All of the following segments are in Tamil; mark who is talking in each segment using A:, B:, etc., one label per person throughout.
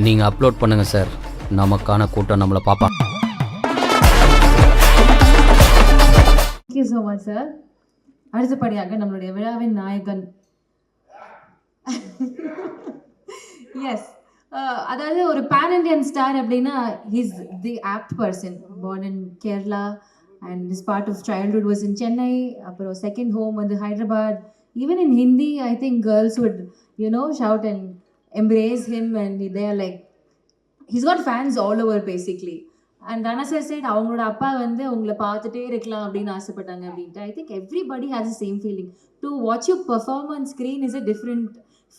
A: நீங்கள் அப்லோட் பண்ணுங்கள் சார், நமக்கான கூட்டம் நம்மளை பார்ப்பா.
B: Thank you so much, sir. அடுத்தபடியாக நம்மளுடைய விழாவின் நாயகன். எஸ், அதாவது ஒரு பேன் இண்டியன் ஸ்டார் அப்படின்னா he's the apt person. born in Kerala and his part of childhood was in Chennai. அப்புறம் second home வந்து Hyderabad. Even in Hindi, I think girls would, shout and embrace him, and they are like, he's got fans all over basically. And Rana sir said அவங்களோட அப்பா வந்து உங்களை பார்த்துட்டே இருக்கலாம் அப்படின்னு ஆசைப்பட்டாங்க அப்படின்ட்டு. I think everybody has the same feeling. To watch you perform on screen is a different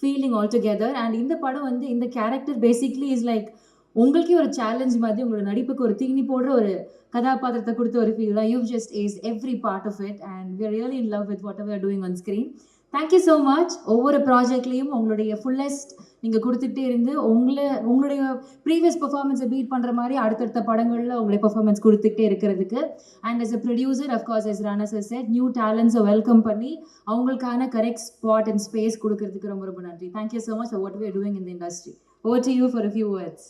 B: feeling altogether. And இந்த படம் வந்து இந்த கேரக்டர் பேசிக்லி இஸ் லைக் உங்களுக்கே ஒரு சேலஞ்ச் மாதிரி, உங்களோட நடிப்புக்கு ஒரு தீனி போடுற ஒரு கதாபாத்திரத்தை கொடுத்த ஒரு ஃபீல் தான். You just ace every part of it and we are really in love with whatever you are doing on screen. Thank you so much. ஒவ்வொரு ப்ராஜெக்ட்லேயும் உங்களுடைய ஃபுல்லஸ்ட் நீங்கள் கொடுத்துட்டே இருந்து உங்களுடைய ப்ரீவியஸ் பெர்ஃபார்மன்ஸை பீட் பண்ணுற மாதிரி அடுத்தடுத்த படங்களில் உங்களுடைய பெர்ஃபார்மன்ஸ் கொடுத்துக்கிட்டே இருக்கிறதுக்கு. And as a producer, of course, as Rana sir said, new டேலண்ட்ஸை வெல்கம் பண்ணி அவங்களுக்கான கரெக்ட் ஸ்பாட் அண்ட் ஸ்பேஸ் கொடுக்கறதுக்கு ரொம்ப ரொம்ப நன்றி. Thank you so much for what we are doing in the industry. Over to you for a few words.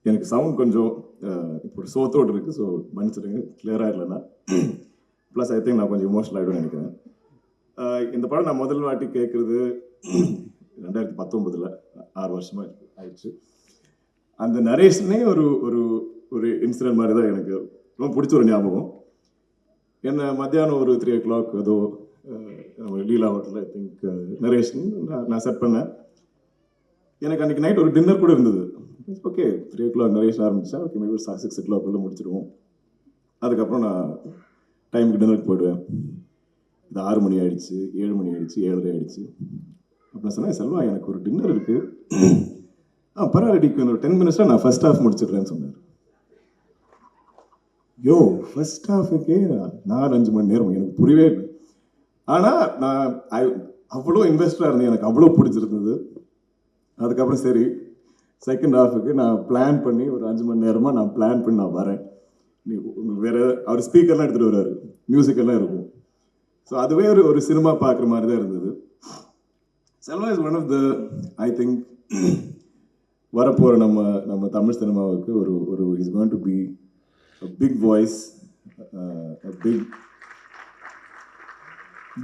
C: எனக்கு சவுண்ட் கொஞ்சம் இப்போ ஒரு சோத்தோடு இருக்குது, ஸோ மன்னிச்சிடுங்க கிளியராக இல்லைன்னா. ப்ளஸ் ஐ திங்க் நான் கொஞ்சம் இமோஷனல் ஆகிடும்னு நினைக்கிறேன். இந்த படம் நான் முதல் வாட்டி கேட்குறது 2019, 6 வருஷமாக ஆயிடுச்சு. அந்த நரேஷனே ஒரு ஒரு ஒரு இன்சிடென்ட் மாதிரி தான் எனக்கு ரொம்ப பிடிச்ச ஒரு ஞாபகம். என்ன மத்தியானம் ஒரு 3 o'clock ஏதோ லீலா ஹோட்டலில் ஐ திங்க் நரேஷன் நான் செட் பண்ணேன். எனக்கு அன்றைக்கி நைட் ஒரு டின்னர் கூட இருந்தது. ஓகே 3 o'clock நரேஷன் ஆரம்பித்தா ஓகே மேபி 6 o'clock முடிச்சிடுவோம். அதுக்கப்புறம் நான் டைமுக்கு டின்னருக்கு போயிடுவேன். இது 6 மணி ஆகிடுச்சு, 7 மணி ஆகிடுச்சு, 7:30 ஆகிடுச்சு. அப்புறம் சொன்னேன், செல்வா எனக்கு ஒரு டின்னர் இருக்குது, பரவாயில்ல ஒரு 10 minutes நான் ஃபர்ஸ்ட் ஹாஃப் முடிச்சிடுறேன்னு சொன்னார். யோ ஃபர்ஸ்ட் ஹாஃபுக்கே 4-5 மணி நேரம் எனக்கு புரியவே இல்லை. ஆனால் நான் அவ்வளோ இன்ட்ரெஸ்டாக இருந்தேன், எனக்கு அவ்வளோ பிடிச்சிருந்தது. அதுக்கப்புறம் சரி செகண்ட் ஹாஃபுக்கு நான் பிளான் பண்ணி ஒரு 5 மணி நேரமாக நான் பிளான் பண்ணி நான் வரேன். உங்களுக்கு வேறு அவர் ஸ்பீக்கர்லாம் எடுத்துகிட்டு வருவார், மியூசிக்கெல்லாம் இருக்கும். ஸோ அதுவே ஒரு சினிமா பார்க்குற மாதிரி தான் இருந்தது. Selva is one of the I think வரப்போகிற நம்ம தமிழ் சினிமாவுக்கு ஒரு is going to be a big voice, a big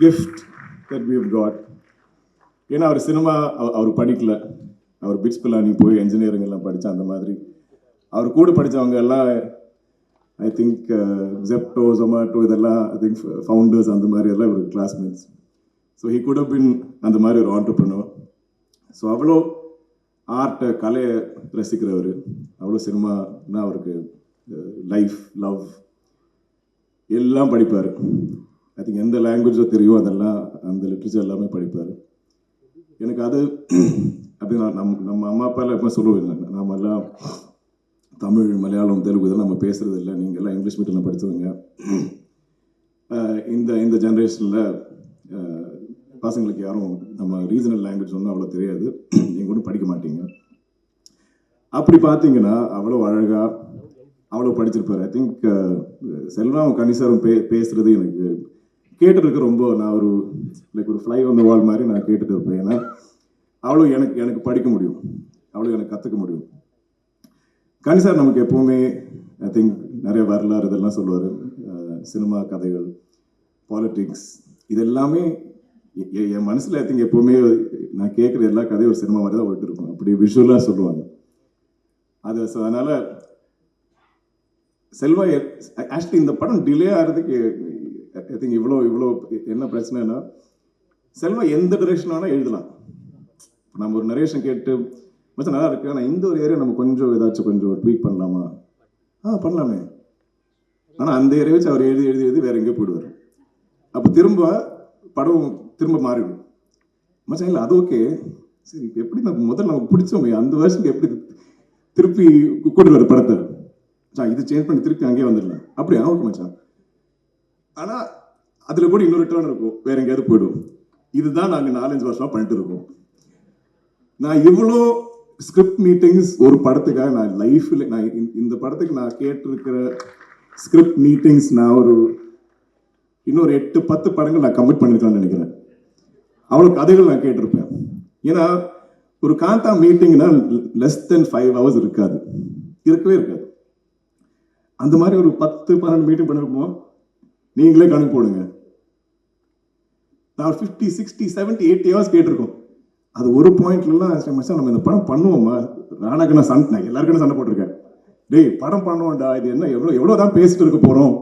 C: gift that we've got. ஏன்னா அவர் சினிமா அவர் படிக்கல, அவர் பிட்ஸ் பிளானிங் போய் என்ஜினியரிங் எல்லாம் படித்தா அந்த மாதிரி. அவர் கூட படித்தவங்க எல்லாம் ஐ திங்க் ஜெப்டோ, ஜொமேட்டோ இதெல்லாம் ஐ திங்க் ஃபவுண்டர்ஸ் அந்த மாதிரி எல்லாம் இவருக்கு classmates. So he could have been அந்த மாதிரி ஒரு ஆண்டர்ப்ரனர். ஸோ அவ்வளோ ஆர்ட்டை கலையை ரசிக்கிறவர், அவ்வளோ சினிமானா அவருக்கு லைஃப் லவ் எல்லாம் படிப்பார். ஐ திங்க் எந்த லாங்குவேஜோ தெரியும் அதெல்லாம் அந்த லிட்ரேச்சர் எல்லாமே படிப்பார். எனக்கு அது அப்படி நம்ம அம்மா அப்பாலாம் எப்போ சொல்லுவேன், நாமெல்லாம் தமிழ் மலையாளம் தெலுங்கு இதெல்லாம் நம்ம பேசுகிறது இல்லை, நீங்கள் எல்லாம் இங்கிலீஷ் மீடியம்ல படித்தவங்க. இந்த ஜென்ரேஷனில் பசங்களுக்கு யாரும் நம்ம ரீஜனல் லாங்குவேஜ் ஒன்றும் அவ்வளோ தெரியாது, நீங்கள் ஒன்றும் படிக்க மாட்டீங்க. அப்படி பார்த்தீங்கன்னா அவ்வளோ அழகாக அவ்வளோ படிச்சிருப்பார். ஐ திங்க் செல்வம் கனிசாரும் பேசுகிறது எனக்கு கேட்டுருக்கு ரொம்ப, நான் ஒரு லைக் ஒரு ஃப்ளை ஆன் த வால் மாதிரி நான் கேட்டுட்டு இருப்பேன். ஏன்னா அவ்வளோ எனக்கு படிக்க முடியும், அவ்வளோ எனக்கு கற்றுக்க முடியும். கனிசார் நமக்கு எப்போவுமே ஐ திங்க் நிறைய வரலாறு இதெல்லாம் சொல்லுவார், சினிமா கதைகள், பாலிட்டிக்ஸ், இது எல்லாமே என் மனசில் ஐ திங்க் எப்போவுமே நான் கேட்குற எல்லா கதையும் ஒரு சினிமா மாதிரி தான் ஓட்டு இருக்கும், அப்படி விஷுவலாக சொல்லுவாங்க அது. ஸோ அதனால் செல்வா ஆக்சுவலி இந்த படம் டிலே ஆகிறதுக்கு ஐ திங்க் இவ்வளோ என்ன பிரச்சனைனா, செல்வா எந்த டிரெக்ஷன் வேணால் எழுதலாம். நம்ம ஒரு நரேஷன் கேட்டு மச்சம் நல்லா இருக்கு, ஆனால் இந்த ஒரு ஏரியா நம்ம கொஞ்சம் ஏதாச்சும் கொஞ்சம் ட்வீட் பண்ணலாமா, பண்ணலாமே. ஆனால் அந்த ஏரியா வச்சு அவர் எழுதி வேற எங்கேயோ போயிடுவார். அப்போ படம் திரும்ப மாறிடும். மச்சான் இல்லை அது ஓகே, சரி இப்போ எப்படி நம்ம முதல்ல நமக்கு பிடிச்சோமே அந்த வருஷத்துக்கு எப்படி திருப்பி கூட்டு வர படத்தை இது சேஞ்ச் பண்ணி திருப்பி அங்கேயே வந்துடலாம், அப்படியா ஓகே மச்சான். ஆனால் அதில் கூட இன்னொரு டர்ன் இருக்கும், வேற எங்கேயாவது போயிடும். இதுதான் நாங்கள் 4-5 வருஷமா பண்ணிட்டு இருக்கோம். நான் இவ்வளோ ஸ்கிரிப்ட் மீட்டிங்ஸ் ஒரு படத்துக்காக நான் லைஃப்பில் இந்த படத்துக்கு நான் கேட்டிருக்கிற ஸ்கிரிப்ட் மீட்டிங்ஸ் நான் ஒரு இன்னொரு 8-10 படங்கள் நான் கமிட் பண்ணியிருக்கேன்னு நினைக்கிறேன். அவ்வளோ கதைகள் நான் கேட்டிருப்பேன். ஏன்னா ஒரு காந்தா மீட்டிங்னா லெஸ் தென் 5 hours இருக்காது, இருக்கவே இருக்காது. அந்த மாதிரி ஒரு 10-12 மீட்டிங் பண்ணிருப்போம். நீங்களே கணக்கு போடுங்க, நான் 50, 60, 70, 80 hours கேட்டிருக்கோம். அது ஒரு பாயிண்ட்லாம் மச்சான் நம்ம இந்த படம் பண்ணுவோமா, ராணாக்கு நான் சண்டை, நான் எல்லாருக்கும் சண்டை போட்டிருக்கேன். டேய் படம் பண்ணுவோம்டா, இது என்ன எவ்வளோ தான் பேசிட்டு இருக்க போகிறோம்.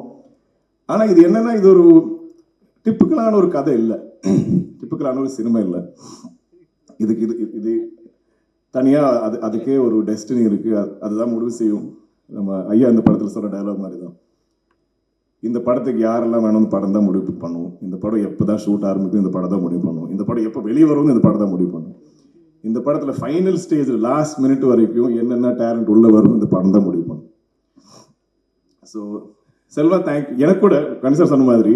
C: ஆனால் இது என்னன்னா இது ஒரு டிப்பிக்கலான ஒரு கதை இல்லை, டிப்பிக்கலான ஒரு சினிமா இல்லை. இதுக்கு இது இது தனியாக அதுக்கே ஒரு டெஸ்டினி இருக்குது, அதுதான் முடிவு செய்யும். நம்ம ஐயா இந்த படத்தில் சொல்கிற டயலாக் மாதிரி தான், இந்த படத்துக்கு யாரெல்லாம் வேணும்னு படம் தான் முடிவு பண்ணுவோம். இந்த படம் எப்போ தான் ஷூட் ஆரம்பிக்கும், இந்த படம் தான் முடிவு பண்ணுவோம். இந்த படம் எப்போ வெளியே வரும்னு இந்த படம் தான் முடிவு பண்ணுவோம். இந்த படத்தில் ஃபைனல் ஸ்டேஜில் லாஸ்ட் மினிட் வரைக்கும் என்னென்ன டேலண்ட் உள்ளே வரும் இந்த படம் தான் முடிவு பண்ணும். So Selva thank. எனக்கு கூட கணிசர் சொன்ன மாதிரி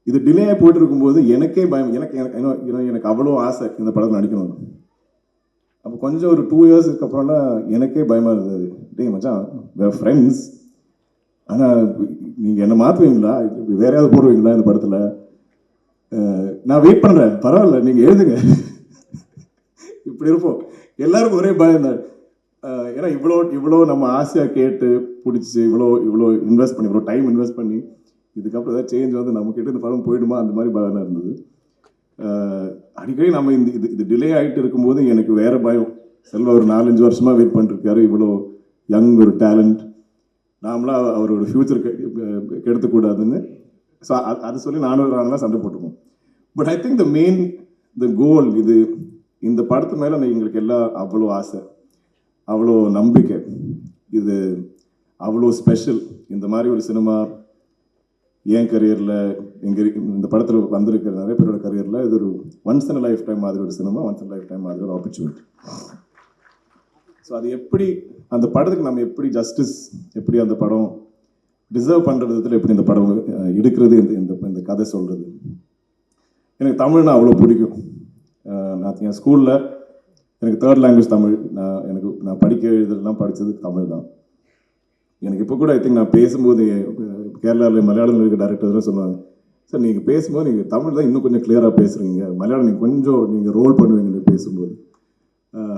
C: இது டிலே ஆகி போயிட்டு இருக்கும்போது எனக்கே பயம். எனக்கு அவ்வளோ ஆசை இந்த படத்தில் நடிக்கணும். அப்போ கொஞ்சம் ஒரு 2 years அப்புறம்லாம் எனக்கே பயமாக இருந்தது. டேய் மச்சான், வேறு ஃப்ரெண்ட்ஸ், ஆனால் நீங்கள் என்ன மாற்றுவீங்களா, வேற யாராவது போடுவீங்களா இந்த படத்தில், நான் வெயிட் பண்ணுறேன், பரவாயில்ல நீங்கள் எழுதுங்க. இப்படி இருப்போம் எல்லாருக்கும் ஒரே பயம் தான். ஏன்னா இவ்வளோ நம்ம ஆசையாக கேட்டு பிடிச்சி இவ்வளோ இன்வெஸ்ட் பண்ணி, இவ்வளோ டைம் இன்வெஸ்ட் பண்ணி, இதுக்கப்புறம் ஏதாவது சேஞ்ச் வந்து நம்ம கிட்ட இந்த படம் போயிடுமா, அந்த மாதிரி பயம் இருந்தது. அடிக்கடி நம்ம இது டிலே ஆகிட்டு இருக்கும்போது எனக்கு வேற பயம். செல்வா ஒரு 4-5 வருஷமா வெயிட் பண்ணிருக்காரு, இவ்வளோ யங் ஒரு டேலண்ட், நாமளாம் அவரோட ஃபியூச்சர் கெடுத்துக்கூடாதுன்னு. ஸோ அது சொல்லி நானும் சண்டை போட்டுருக்கோம். பட் ஐ திங்க் த கோல் இது, இந்த படத்து மேலே எங்களுக்கு எல்லாம் அவ்வளோ ஆசை, அவ்வளோ நம்பிக்கை, இது அவ்வளோ ஸ்பெஷல். இந்த மாதிரி ஒரு சினிமா என் கரியரில் இந்த படத்தில் வந்திருக்கிற நிறைய பேரோட கரியரில் இது ஒரு ஒன்ஸ் இன் லைஃப் டைம் மாதிரி ஒரு cinema, once in life time மாதிரி ஒரு ஆப்பர்ச்சுனிட்டி. ஸோ அது எப்படி அந்த படத்துக்கு நம்ம எப்படி ஜஸ்டிஸ், எப்படி அந்த படம் டிசர்வ் பண்ணுற விதத்தில் எப்படி இந்த படம் எடுக்கிறது, இந்த கதை சொல்கிறது. எனக்கு தமிழ்னா அவ்வளோ பிடிக்கும். நான் என் ஸ்கூலில் எனக்கு 3rd language தமிழ். நான் படிக்க எழுதலாம் படித்தது தமிழ் தான். எனக்கு இப்போ கூட ஐ திங்க் நான் பேசும்போது கேரளாவில் மலையாளத்தில் இருக்க டேரக்டர் சொல்லுவாங்க, சார் நீங்கள் பேசும்போது நீங்கள் தமிழ் தான் இன்னும் கொஞ்சம் கிளியராக பேசுகிறீங்க, மலையாளம் நீங்கள் கொஞ்சம் நீங்கள் ரோல் பண்ணுவீங்க பேசும்போது.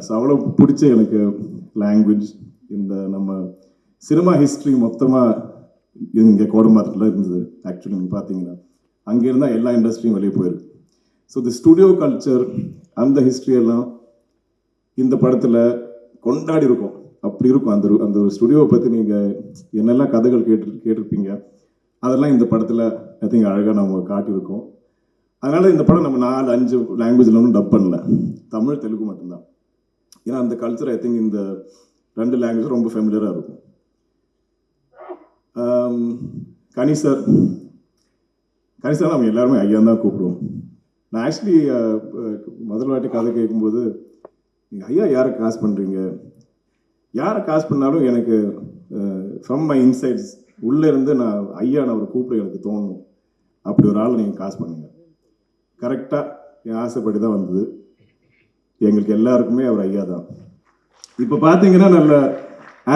C: ஸோ அவ்வளோ பிடிச்ச எனக்கு லாங்குவேஜ். இந்த நம்ம சினிமா ஹிஸ்ட்ரி மொத்தமாக இங்கே கோடம்பாக்கத்தில் இருந்தது. ஆக்சுவலி நீங்கள் பார்த்தீங்கன்னா அங்கேருந்தா எல்லா இண்டஸ்ட்ரியும் வெளியே போயிருக்கு. ஸோ தி ஸ்டுடியோ கல்ச்சர், அந்த ஹிஸ்ட்ரியெல்லாம் இந்த படத்தில் கொண்டாடி இருக்கும். அப்படி இருக்கும் அந்த ஒரு ஸ்டுடியோவை பற்றி நீங்கள் என்னெல்லாம் கதைகள் கேட்டிருப்பீங்க, அதெல்லாம் இந்த படத்தில் ஐ திங்க் அழகாக நம்ம காட்டியிருக்கோம். அதனால் இந்த படம் நம்ம 4-5 லாங்குவேஜில் ஒன்றும் டப் பண்ணல, தமிழ் தெலுங்கு மட்டும்தான். ஏன்னா அந்த கல்ச்சர் ஐ திங்க் இந்த 2 லாங்குவேஜ் ரொம்ப ஃபெமிலியராக இருக்கும். கனிசார் நம்ம எல்லாருமே ஐயா தான் கூப்பிடுவோம். நான் ஆக்சுவலி முதல் வாட்டி கதை கேட்கும்போது, நீங்கள் ஐயா யாரை காசு பண்ணுறீங்க, யாரை காசு பண்ணாலும் எனக்கு ஃப்ரம் மை இன்சைட்ஸ் உள்ளே இருந்து நான் அவரை கூப்பிட எனக்கு தோணும். அப்படி ஒரு ஆள் நீங்கள் காசு பண்ணுங்க. கரெக்டாக என் ஆசைப்படி தான் வந்தது. எங்களுக்கு எல்லாருக்குமே அவர் ஐயா தான். இப்போ பார்த்தீங்கன்னா நல்ல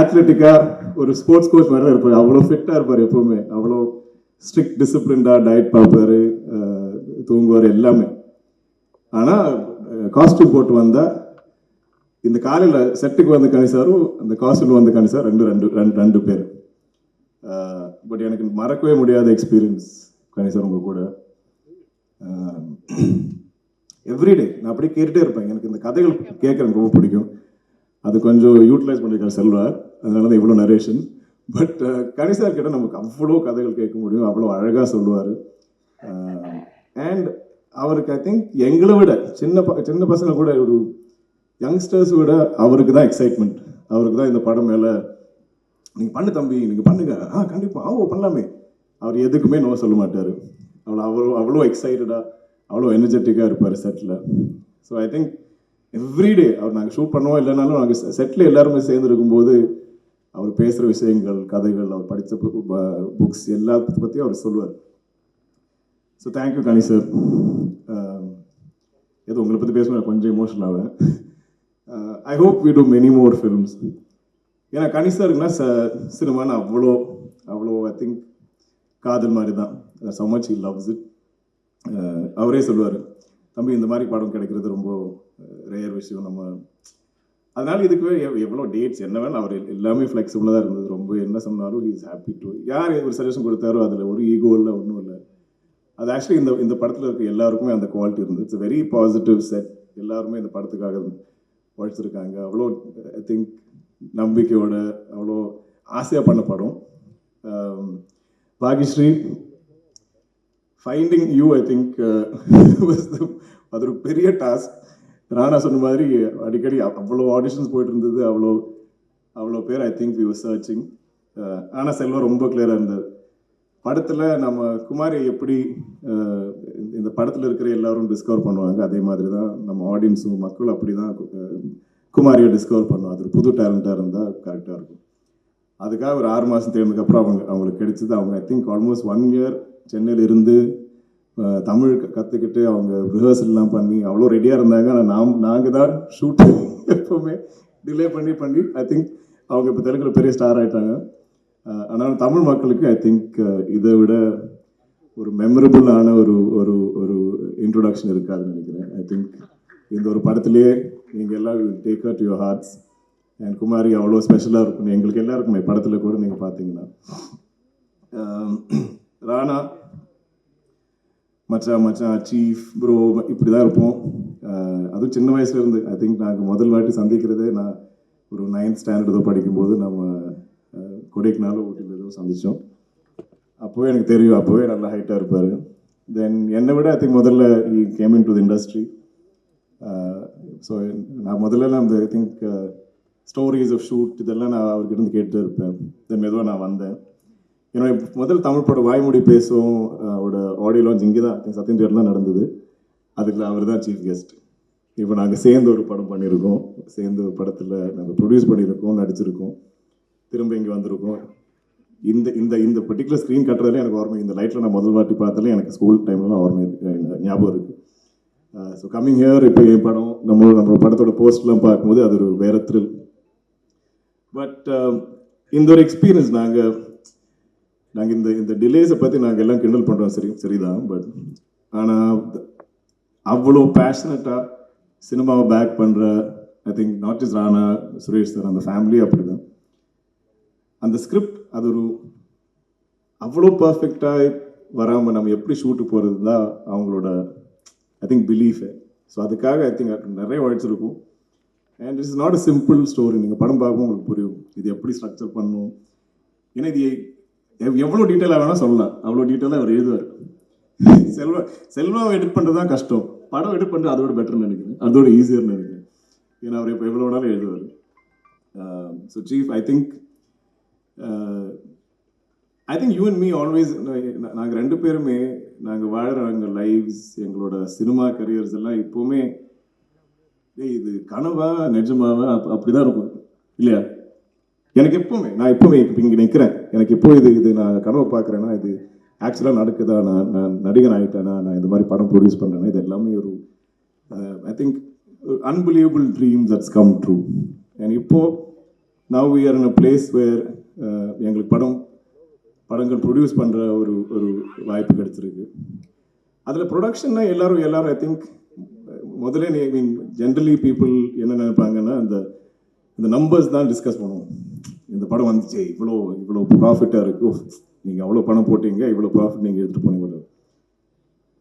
C: ஆத்லெட்டிக்காக ஒரு ஸ்போர்ட்ஸ் கோச் மாதிரி தான் இருப்பார். அவ்வளோ ஃபிட்டாக இருப்பார் எப்போவுமே, அவ்வளோ ஸ்ட்ரிக்ட் டிசிப்ளின்டாக டயட் பார்ப்பார், தூங்குவார் எல்லாமே. ஆனால் காஸ்டியூம் போட்டு வந்தால் இந்த காலையில் செட்டுக்கு வந்த கணிசாரும் அந்த காஸ்டியூம் வந்த கணிசார் ரெண்டு பேர். பட் எனக்கு மறக்கவே முடியாத எக்ஸ்பீரியன்ஸ் கணிசார் உங்கள் கூட. எவ்ரிடே நான் அப்படியே கேட்டுகிட்டே இருப்பேன். எனக்கு இந்த கதைகள் கேட்க எனக்கு ரொம்ப பிடிக்கும். அது கொஞ்சம் யூட்டிலைஸ் பண்ணியிருக்காரு செல்வா, அதனால தான் இவ்வளோ நரேஷன். பட் கணிசார் கிட்ட நமக்கு அவ்வளோ கதைகள் கேட்க முடியும், அவ்வளோ அழகாக சொல்லுவார். அண்ட் அவருக்கு ஐ திங்க் எங்களை விட சின்ன பசங்க கூட, ஒரு யங்ஸ்டர்ஸ் விட அவருக்கு தான் எக்ஸைட்மெண்ட், அவருக்கு தான் இந்த படம் மேலே நீங்கள் பண்ணு தம்பி, நீங்கள் பண்ணுங்க, கண்டிப்பாக பண்ணலாமே. அவர் எதுக்குமே நோ சொல்ல மாட்டார். அவ்வளோ எக்ஸைட்டடாக, அவ்வளோ எனர்ஜெட்டிக்காக இருப்பார் செட்டில். ஸோ ஐ திங்க் எவ்ரிடே அவர் நாங்கள் ஷூட் பண்ணுவோம் இல்லைனாலும் நாங்கள் செட்டில் எல்லாருமே சேர்ந்து இருக்கும்போது அவர் பேசுகிற விஷயங்கள், கதைகள், அவர் படித்த புக்ஸ் எல்லாத்த பற்றியும் அவர் சொல்லுவார். So thank you Kani sir. ஏதோ உங்களை பற்றி பேசுவேன் கொஞ்சம் எமோஷனல் ஆவேன். I hope we do many more films. ஏன்னா கனி சாருக்குன்னா சினிமான்னு அவ்வளோ ஐ திங்க் காதல் மாதிரி தான். so much he loves it. அவரே சொல்லுவார், தம்பி இந்த மாதிரி படம் கிடைக்கிறது ரொம்ப ரேர் விஷயம். நம்ம அதனால இதுக்கு எவ்வளோ டேட்ஸ் என்ன வேணும் அவர் எல்லாமே ஃப்ளெக்சிபிளாக தான் இருந்தது. ரொம்ப என்ன சொன்னாலும் ஹி இஸ் ஹாப்பி டு. யார் ஒரு சஜஷன் கொடுத்தாரோ அதில் ஒரு ஈகோ இல்லை, ஒன்றும் இல்லை. அது ஆக்சுவலி இந்த படத்தில் இருக்க எல்லாருக்குமே அந்த குவாலிட்டி இருந்தது. It's very positive set. எல்லாருமே இந்த படத்துக்காக உழைச்சிருக்காங்க. அவ்வளோ ஐ திங்க் நம்பிக்கையோட அவ்வளோ ஆசையாக பண்ண படம். பாகிஸ்ரீ ஃபைண்டிங் யூ ஐ திங்க் அது ஒரு பெரிய டாஸ்க். ராணா சொன்ன மாதிரி அடிக்கடி அவ்வளோ ஆடிஷன்ஸ் போயிட்டு இருந்தது, அவ்வளோ பேர் I think we were searching. ஆனால் செல்வா ரொம்ப கிளியராக இருந்தது. படத்தில் நம்ம குமாரி எப்படி இந்த படத்தில் இருக்கிற எல்லாரும் டிஸ்கவர் பண்ணுவாங்க, அதே மாதிரி தான் நம்ம ஆடியன்ஸும் மக்களும் அப்படி தான் குமாரியை டிஸ்கவர் பண்ணுவோம். அது புது டேலண்டாக இருந்தால் கரெக்டாக இருக்கும். அதுக்காக ஒரு 6 மாதம் தேர்ந்ததுக்கப்புறம் அவங்களுக்கு கிடைச்சது. அவங்க ஐ திங்க் ஆல்மோஸ்ட் 1 year சென்னையில் இருந்து தமிழ் கற்றுக்கிட்டு அவங்க ரிஹர்சல்லாம் பண்ணி அவ்வளோ ரெடியாக இருந்தாங்க. ஆனால் நாங்கள் தான் ஷூட்டிங் எப்போவுமே டிலே பண்ணி ஐ திங்க் அவங்க இப்போ தெலுங்குல பெரிய ஸ்டார் ஆகிட்டாங்க. ஆனால் தமிழ் மக்களுக்கு ஐ திங்க் இதை விட ஒரு மெமரபுளான ஒரு ஒரு ஒரு இன்ட்ரொடக்ஷன் இருக்காதுன்னு நினைக்கிறேன். ஐ திங்க் இந்த ஒரு படத்துலேயே நீங்கள் எல்லாம் take out your hearts. And Kumari அவ்வளோ ஸ்பெஷலாக இருக்கும் எங்களுக்கு எல்லாருக்குமே. படத்தில் கூட நீங்கள் பார்த்தீங்கன்னா ராணா மச்சான் சீஃப் ப்ரோ இப்படி தான் இருப்போம். அதுவும் சின்ன வயசுலேருந்து ஐ திங்க் நாங்கள் முதல் வாட்டி சந்திக்கிறதே நான் ஒரு 9th standard ஏதோ படிக்கும்போது நம்ம கொடைக்குனால ஊட்டியில் ஏதோ சந்தித்தோம். அப்போவே எனக்கு தெரியும், அப்போவே நல்லா ஹைட்டாக இருப்பார். தென் என்னை விட ஐ திங்க் முதல்ல he came into the industry. So நான் முதல்ல அந்த I think stories of shoot இதெல்லாம் நான் அவர்கிட்ட இருந்து கேட்டு இருப்பேன். தென் மெதுவாக நான் வந்தேன். என்னுடைய முதல் தமிழ் படம் வாய்மொழி பேசும் அவரோட ஆடியோ லான்ச் இங்கே தான் சத்யன் தியேட்டர்லாம் நடந்தது. அதுக்கு அவர் தான் சீஃப் கெஸ்ட். இப்போ நாங்கள் சேர்ந்து ஒரு படம் பண்ணியிருக்கோம், சேர்ந்து ஒரு படத்தில் நாங்கள் ப்ரொடியூஸ் பண்ணியிருக்கோம், நடிச்சிருக்கோம், திரும்ப இங்கே வந்திருக்கோம். இந்த பர்டிகுலர் ஸ்க்ரீன் கட்டுறதுல எனக்கு ஓர்மை. இந்த லைட்டில் நான் முதல் வாட்டி பார்த்தாலே எனக்கு ஸ்கூல் டைம்லாம் ஓர்மை ஞாபகம் இருக்குது. ஸோ கம்மிங் ஹியர் இப்போ என் படம் நம்ம படத்தோட போஸ்ட்லாம் பார்க்கும்போது அது ஒரு வேற த்ரில். பட் இந்த ஒரு எக்ஸ்பீரியன்ஸ் நாங்கள் இந்த டிலேஸை பற்றி நாங்கள் எல்லாம் கிண்டல் பண்ணுறோம், சரிதான். பட் ஆனால் அவ்வளோ பேஷனட்டாக சினிமாவை பேக் பண்ணுற I think not just Rana, Suresh sir, அந்த ஃபேமிலி அப்படி தான். அந்த ஸ்கிரிப்ட் அது ஒரு அவ்வளோ பர்ஃபெக்டாக வராமல் நம்ம எப்படி ஷூட்டு போகிறது தான் அவங்களோட ஐ திங்க் பிலீஃபு. ஸோ அதுக்காக ஐ திங்க் நிறைய உழைச்சிருக்கும். And it's not a simple story. நீங்கள் படம் பார்க்கவும் உங்களுக்கு புரியும் இது எப்படி ஸ்ட்ரக்சர் பண்ணணும். ஏன்னா இது எவ்வளோ டீட்டெயிலாக வேணால் சொல்லலாம், அவ்வளோ டீட்டெயிலாக அவர் எழுதுவார். செல்வாவை எடிட் பண்ணுறது தான் கஷ்டம், படம் எடிட் பண்ணுறது அதோட பெட்டர்னு நினைக்கிறேன், அதோட ஈஸியர்னு நினைக்கிறேன். ஏன்னா அவர் இப்போ எவ்வளோ வேணாலும் எழுதுவார். So chief I think you and me always நாங்கள் 2 பேருமே நாங்கள் வாழ்கிற எங்கள் லைஃப்ஸ், எங்களோட சினிமா கரியர்ஸ் எல்லாம் இப்போவுமே இது கனவா நிஜமாவா அப்படிதான் இருக்கும் இல்லையா? எனக்கு எப்பவுமே நான் இப்போ இங்கே நிற்கிறேன், எனக்கு இப்போ இது நான் கனவை பார்க்குறேன்னா இது ஆக்சுவலாக நடக்குதா, நான் நடிகன் ஆகிட்டேனா, நான் இந்த மாதிரி படம் ப்ரொடியூஸ் பண்ணுறேன்னா, இது எல்லாமே ஒரு I think unbelievable dream that's come true. And இப்போது now we are in a place where எங்களுக்கு படங்கள் ப்ரொடியூஸ் பண்ணுற ஒரு வாய்ப்பு கிடைச்சிருக்கு. அதில் ப்ரொடக்ஷன்னா எல்லாரும் ஐ திங்க் முதல்ல மீன் ஜென்ரலி பீப்புள் என்ன நினைப்பாங்கன்னா இந்த நம்பர்ஸ் தான் டிஸ்கஸ் பண்ணுவோம். இந்த படம் வந்துச்சு, இவ்வளோ ப்ராஃபிட்டாக இருக்கும், நீங்கள் அவ்வளோ பணம் போட்டீங்க, இவ்வளோ ப்ராஃபிட் நீங்கள் எடுத்துகிட்டு போனீங்க.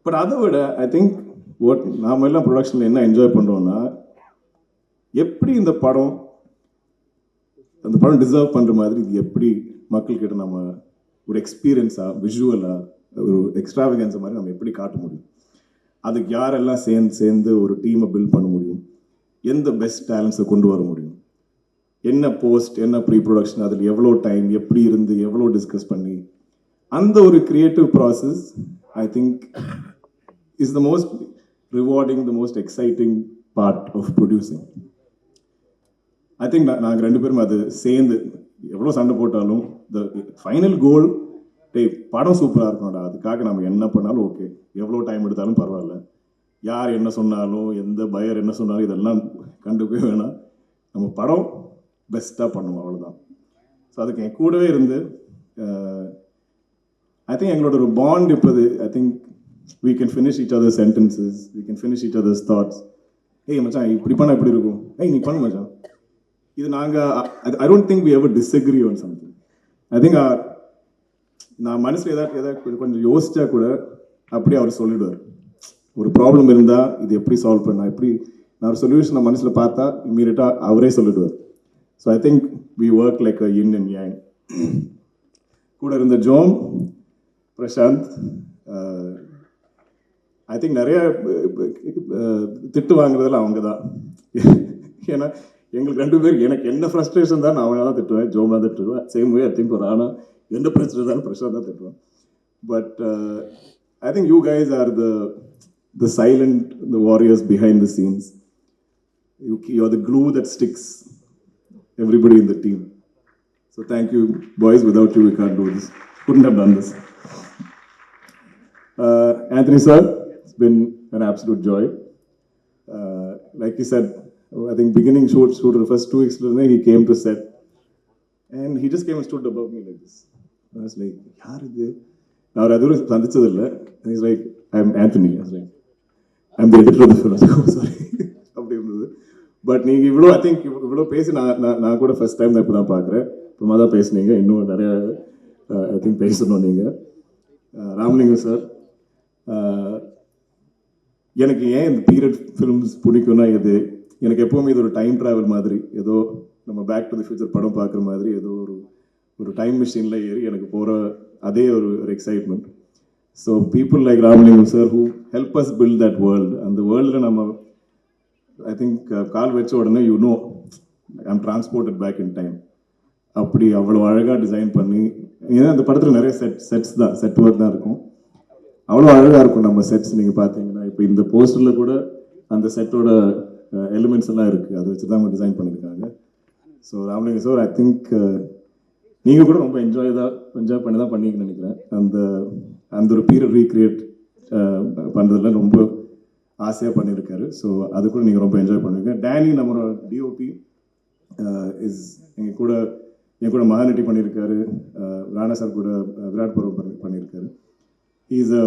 C: பட் அதை விட ஐ திங்க் நாம் எல்லாம் ப்ரொடக்ஷனில் என்ன என்ஜாய் பண்ணுறோன்னா, எப்படி அந்த படம் டிசர்வ் பண்ணுற மாதிரி இது எப்படி மக்கள்கிட்ட நம்ம ஒரு எக்ஸ்பீரியன்ஸாக, விஷுவலாக, ஒரு எக்ஸ்ட்ராவகன்ஸை மாதிரி நம்ம எப்படி காட்ட முடியும், அதுக்கு யாரெல்லாம் சேர்ந்து ஒரு டீமை பில்ட் பண்ண முடியும், எந்த பெஸ்ட் டேலண்ட்ஸை கொண்டு வர முடியும், என்ன போஸ்ட், என்ன ப்ரீ ப்ரொடக்ஷன், அதில் எவ்வளோ டைம், எப்படி இருந்து எவ்வளோ டிஸ்கஸ் பண்ணி, அந்த ஒரு creative process I think is the most rewarding, the most exciting part of producing. I think நாங்கள் 2 பேரும் அது சேர்ந்து எவ்வளோ சண்டை போட்டாலும் த ஃபைனல் கோல், படம் சூப்பராக இருக்கணும்டா, அதுக்காக நம்ம என்ன பண்ணாலும் ஓகே, எவ்வளோ டைம் எடுத்தாலும் பரவாயில்ல, யார் என்ன சொன்னாலும், எந்த பையர் என்ன சொன்னாலும் இதெல்லாம் கண்டுக்கவே வேணாம், நம்ம படம் பெஸ்ட்டாக பண்ணுவோம், அவ்வளோதான். ஸோ அதுக்கு என் கூடவே இருந்து ஐ திங்க் எங்களோட ஒரு பாண்ட் இப்போது I think we can finish each other's sentences, we can finish each other's thoughts. ஏய் மச்சான் இப்படி பண்ணால் எப்படி இருக்கும், ஏய் நீ பண்ணு மச்சான். இது நாங்கள் I don't think we ever disagree on something. I think நான் மனசில் ஏதாவது கொஞ்சம் யோசிச்சா கூட அப்படியே அவர் சொல்லிடுவார். ஒரு ப்ராப்ளம் இருந்தால் இது எப்படி சால்வ் பண்ணா, எப்படி நான் ஒரு சொல்யூஷனை மனசில் பார்த்தா இம்மீடியட்டாக அவரே சொல்லிடுவார். So I think we work like a yin and yang. கூட இருந்த ஜோம், பிரசாந்த், ஐ திங்க் நிறைய திட்டு வாங்குறதுல அவங்க தான். ஏன்னா எங்களுக்கு 2 பேர், எனக்கு என்ன ஃப்ரஸ்ட்ரேஷன் தான் நான் அவனை தான் திட்டுவேன், ஜோம் தான் திட்டுவேன். சேம் வே ஐ திங்க் ஒரு ஆனால் எந்த பிரச்சனை தான் பிரசாந்த் தான் திட்டுவேன். But I think you guys are the silent, the warriors behind the scenes. You're the glue that sticks everybody in the team. So thank you, boys. Without you, we can't do this. Couldn't have done this. Anthony sir, it's been an absolute joy. Like he said, I think beginning shoot the first 2 weeks, he came to set, and he just came and stood above me like this. I was like, yaar idu? Now aduru sandhichadilla, and he's like, I'm Anthony. I was like, I'm the editor of the film. Oh, sorry. அப்படி இருந்தது. பட் நீங்கள் இவ்வளோ ஐ திங்க் இவ்வளோ பேசி நான் கூட ஃபர்ஸ்ட் டைம் தான் இப்போ தான் பார்க்குறேன். அப்புறமா தான் பேசுனீங்க, இன்னும் நிறைய ஐ திங்க் பேசணும் நீங்கள். ராமலிங்கம் சார், எனக்கு ஏன் இந்த பீரியட் ஃபிலிம்ஸ் பிடிக்கும்னா, இது எனக்கு எப்போவுமே இது ஒரு டைம் ட்ராவல் மாதிரி, ஏதோ நம்ம பேக் டு தி ஃபியூச்சர் படம் பார்க்குற மாதிரி, ஏதோ ஒரு டைம் மிஷினில் ஏறி எனக்கு போகிற அதே ஒரு excitement. So people like Ramalingam sir who help us build that world. அந்த வேர்ல்டில் நம்ம ஐ திங்க் கால் வச்ச உடனே I'm transported back in time. அப்படி அவ்வளோ அழகாக டிசைன் பண்ணி, ஏன்னா அந்த படத்தில் நிறைய செட் ஒர்க் தான் இருக்கும். அவ்வளோ அழகாக இருக்கும் நம்ம செட்ஸ். நீங்கள் பார்த்தீங்கன்னா இப்போ இந்த போஸ்டரில் கூட அந்த செட்டோட எலிமெண்ட்ஸ் எல்லாம் இருக்குது, அதை வச்சு தான் அவங்க டிசைன் பண்ணியிருக்காங்க. So Ramalingam sir, I think நீங்கள் கூட ரொம்ப என்ஜாய் பண்ணி தான் பண்ணிங்கன்னு நினைக்கிறேன். அந்த ஒரு பீரியட் ரீக்ரியேட் பண்ணுறதுல ரொம்ப ஆசையாக பண்ணியிருக்காரு. ஸோ அது கூட நீங்கள் ரொம்ப என்ஜாய் பண்ணுவீங்க. டேனி நம்மளோட டிஓபி என் கூட மகாநட்டி பண்ணியிருக்காரு. ராணா சார் கூட விராட் பருவம் பண்ணியிருக்காரு. Is a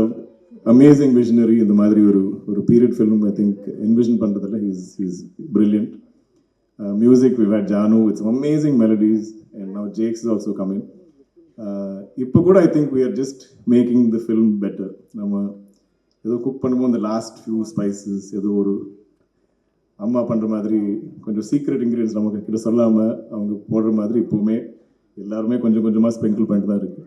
C: amazing visionary. இந்த மாதிரி ஒரு period film I think envision பண்ணுறதுல is brilliant. Music we had Janu, it's amazing melodies, and now Jakes is also coming. இப்போ கூட I think we are just making the film better. நம்ம ஏதோ குக் பண்ணும்போது அந்த லாஸ்ட் ஃபியூ ஸ்பைசஸ் ஏதோ ஒரு அம்மா பண்ணுற மாதிரி கொஞ்சம் சீக்ரெட் இன்க்ரீடியன்ஸ் நமக்கு கிட்ட சொல்லாமல் அவங்க போடுற மாதிரி இப்போவுமே எல்லாருமே கொஞ்சம் கொஞ்சமாக ஸ்ப்ரிங்கிள் பண்ணிட்டு தான் இருக்குது.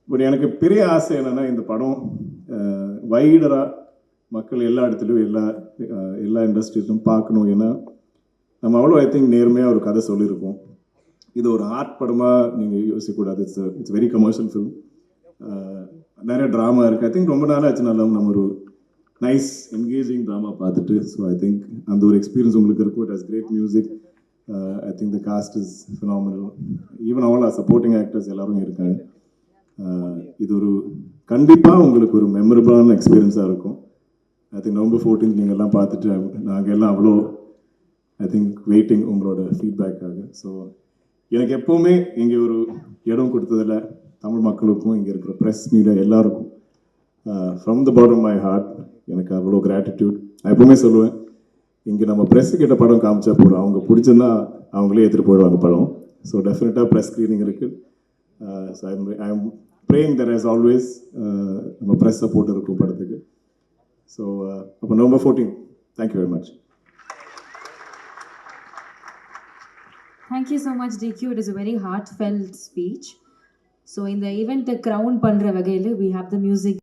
C: பட் எனக்கு பெரிய ஆசை என்னென்னா, இந்த படம் வைடராக மக்கள் எல்லா இடத்துலையும் எல்லா இண்டஸ்ட்ரியிலும் பார்க்கணும். ஏன்னா நம்ம அவ்வளோ ஐ திங்க் நேர்மையாக ஒரு கதை சொல்லியிருக்கோம். இது ஒரு ஆர்ட் படமாக நீங்கள் யோசிக்கக்கூடாது. It's very commercial film. நிறைய ட்ராமா இருக்குது. ஐ திங்க் ரொம்ப நாள் ஆச்சு நம்ம ஒரு நைஸ் என்கேஜிங் ட்ராமா பார்த்துட்டு. ஸோ ஐ திங்க் அந்த ஒரு எக்ஸ்பீரியன்ஸ் உங்களுக்கு இருக்கும். It has great music. I think the cast is phenomenal. Even all supporting actors எல்லாரும் இருக்காங்க. இது ஒரு கண்டிப்பாக உங்களுக்கு ஒரு மெமரபிளான எக்ஸ்பீரியன்ஸாக இருக்கும். ஐ திங்க் November 14 நீங்கள் எல்லாம் பார்த்துட்டு நாங்கள் எல்லாம் அவ்வளோ ஐ திங்க் வெயிட்டிங் உங்களோட ஃபீட்பேக்காக. ஸோ எனக்கு எப்போவுமே இங்கே ஒரு இடம் கொடுத்ததில் தமிழ் மக்களுக்கும் இங்கே இருக்கிற ப்ரெஸ் மீடியா எல்லாருக்கும் from the bottom my heart எனக்கு அவ்வளோ கிராட்டிடியூட். நான் எப்போவுமே சொல்லுவேன், இங்கே நம்ம ப்ரெஸ்ஸு கிட்ட படம் காமிச்சா போதும், அவங்க பிடிச்சிருந்தா அவங்களே எடுத்துகிட்டு போயிடுவாங்க படம். ஸோ டெஃபினட்டாக ப்ரெஸ் ஸ்க்ரீனிங் இருக்குது. So I am praying that as always நம்ம ப்ரெஸ் சப்போர்ட் இருக்கும் படத்துக்கு. ஸோ அப்போ November 14. Thank you very much.
B: Thank you so much, DQ. It is a very heartfelt speech. So in the event the crown pandra vagailu, we have the music.